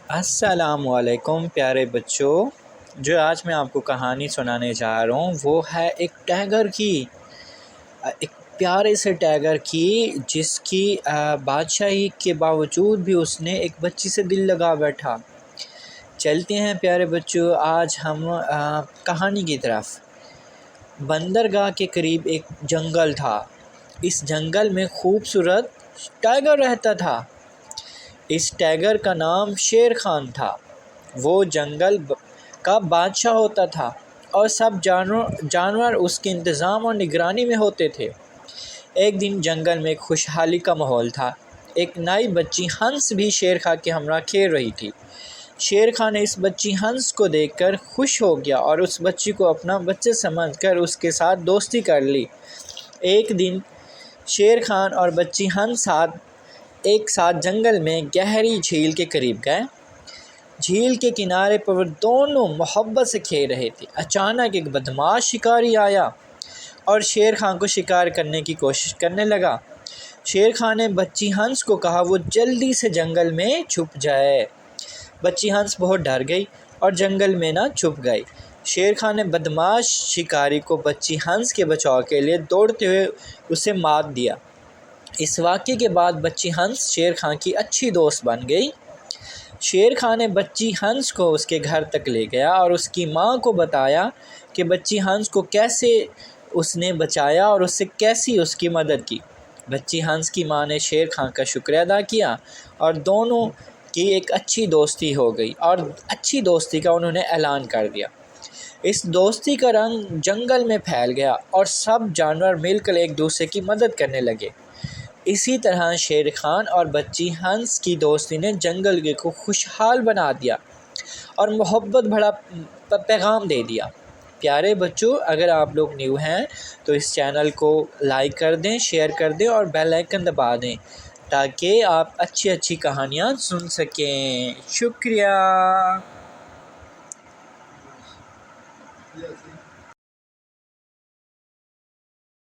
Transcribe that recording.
السلام علیکم پیارے بچوں، جو آج میں آپ کو کہانی سنانے جا رہا ہوں وہ ہے ایک ٹائیگر کی، ایک پیارے سے ٹائیگر کی جس کی بادشاہی کے باوجود بھی اس نے ایک بچی سے دل لگا بیٹھا۔ چلتے ہیں پیارے بچوں آج ہم کہانی کی طرف۔ بندرگاہ کے قریب ایک جنگل تھا۔ اس جنگل میں خوبصورت ٹائیگر رہتا تھا۔ اس ٹائیگر کا نام شیر خان تھا۔ وہ جنگل کا بادشاہ ہوتا تھا اور سب جانور اس کے انتظام اور نگرانی میں ہوتے تھے۔ ایک دن جنگل میں خوشحالی کا ماحول تھا۔ ایک نئی بچی ہنس بھی شیر خان کے ہمراہ کھیل رہی تھی۔ شیر خان نے اس بچی ہنس کو دیکھ کر خوش ہو گیا اور اس بچی کو اپنا بچہ سمجھ کر اس کے ساتھ دوستی کر لی۔ ایک دن شیر خان اور بچی ہنس ایک ساتھ جنگل میں گہری جھیل کے قریب گئے۔ جھیل کے کنارے پر وہ دونوں محبت سے کھیل رہے تھے۔ اچانک ایک بدماش شکاری آیا اور شیر خان کو شکار کرنے کی کوشش کرنے لگا۔ شیر خان نے بچی ہنس کو کہا وہ جلدی سے جنگل میں چھپ جائے۔ بچی ہنس بہت ڈر گئی اور جنگل میں نہ چھپ گئی۔ شیر خان نے بدماش شکاری کو بچی ہنس کے بچاؤ کے لیے دوڑتے ہوئے اسے مار دیا۔ اس واقعے کے بعد بچی ہنس شیر خان کی اچھی دوست بن گئی۔ شیر خان نے بچی ہنس کو اس کے گھر تک لے گیا اور اس کی ماں کو بتایا کہ بچی ہنس کو کیسے اس نے بچایا اور اس سے کیسی اس کی مدد کی۔ بچی ہنس کی ماں نے شیر خان کا شکریہ ادا کیا اور دونوں کی ایک اچھی دوستی ہو گئی اور اچھی دوستی کا انہوں نے اعلان کر دیا۔ اس دوستی کا رنگ جنگل میں پھیل گیا اور سب جانور مل کر ایک دوسرے کی مدد کرنے لگے۔ اسی طرح شیر خان اور بچی ہنس کی دوستی نے جنگل کو خوشحال بنا دیا اور محبت بھرا پیغام دے دیا۔ پیارے بچوں، اگر آپ لوگ نیو ہیں تو اس چینل کو لائک کر دیں، شیئر کر دیں اور بیل آئیکن دبا دیں تاکہ آپ اچھی کہانیاں سن سکیں۔ شکریہ۔